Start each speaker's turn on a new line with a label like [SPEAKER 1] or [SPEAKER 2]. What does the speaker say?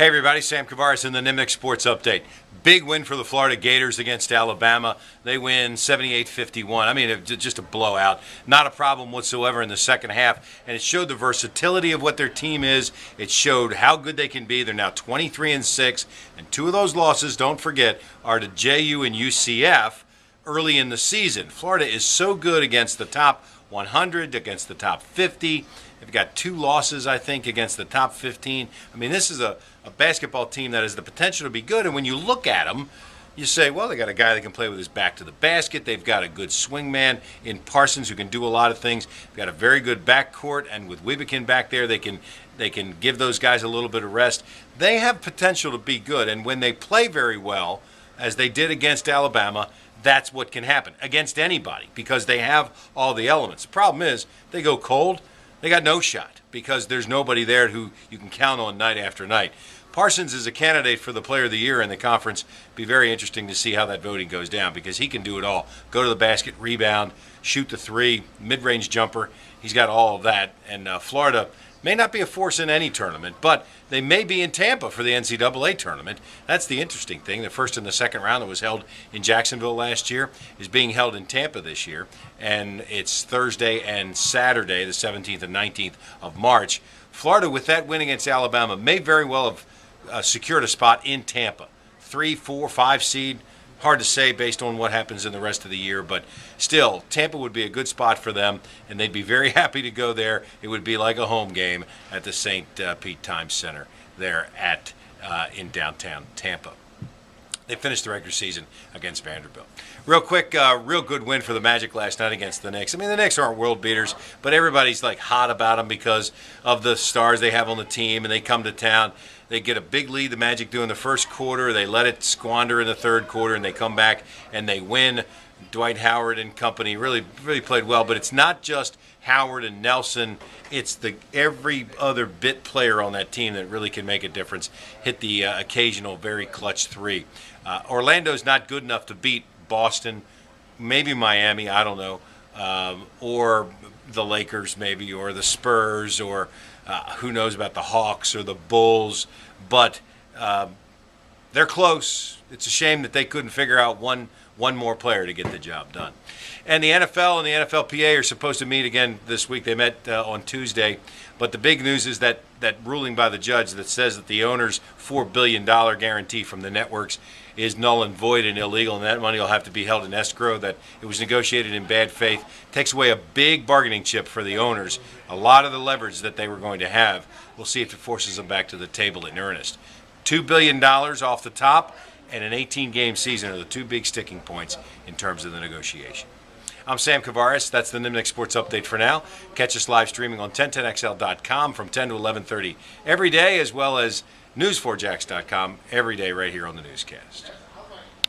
[SPEAKER 1] Hey everybody, Sam Kavaris in the Nimnik Sports Update. Big win for the Florida Gators against Alabama. They win 78-51. I mean, just a blowout. Not a problem whatsoever in the second half. And it showed the versatility of what their team is. It showed how good they can be. They're now 23-6. And two of those losses, don't forget, are to JU and UCF early in the season. Florida is so good against the top 100, against the top 50. They've got two losses, I think, against the top 15. I mean, this is a basketball team that has the potential to be good. And when you look at them, you say, well, they got a guy that can play with his back to the basket. They've got a good swing man in Parsons who can do a lot of things. They've got a very good backcourt, and with Weebikin back there, they can give those guys a little bit of rest. They have potential to be good, and when they play very well, as they did against Alabama, that's what can happen against anybody because they have all the elements. The problem is they go cold, they got no shot because there's nobody there who you can count on night after night. Parsons is a candidate for the Player of the Year in the conference. Be very interesting to see how that voting goes down because he can do it all. Go to the basket, rebound, shoot the three, mid-range jumper. He's got all of that. And Florida may not be a force in any tournament, but they may be in Tampa for the NCAA tournament. That's the interesting thing. The first and the second round that was held in Jacksonville last year is being held in Tampa this year. And it's Thursday and Saturday, the 17th and 19th of March. Florida, with that win against Alabama, may very well have secured a spot in Tampa. 3, 4, 5 seed. Hard to say based on what happens in the rest of the year, but still, Tampa would be a good spot for them, and they'd be very happy to go there. It would be like a home game at the St. Pete Times Center there in downtown Tampa. They finished the regular season against Vanderbilt. Real quick, real good win for the Magic last night against the Knicks. I mean, the Knicks aren't world beaters, but everybody's like hot about them because of the stars they have on the team, and they come to town. They get a big lead, the Magic do in the first quarter. They let it squander in the third quarter, and they come back and they win. Dwight Howard and company really played well, but it's not just Howard and Nelson. It's every other bit player on that team that really can make a difference. Hit the occasional very clutch three. Orlando's not good enough to beat Boston, maybe Miami, I don't know, or the Lakers maybe, or the Spurs, or who knows about the Hawks or the Bulls, but they're close. It's a shame that they couldn't figure out one more player to get the job done. And the NFL and the NFLPA are supposed to meet again this week. They met on Tuesday, but the big news is that ruling by the judge that says that the owner's $4 billion guarantee from the networks is null and void and illegal, and that money will have to be held in escrow, that it was negotiated in bad faith. Takes away a big bargaining chip for the owners, a lot of the leverage that they were going to have. We'll see if it forces them back to the table in earnest. $2 billion off the top and an 18-game season are the two big sticking points in terms of the negotiation. I'm Sam Kavaris. That's the Nimnik Sports Update for now. Catch us live streaming on 1010XL.com from 10 to 11:30 every day, as well as News4Jax.com every day right here on the newscast.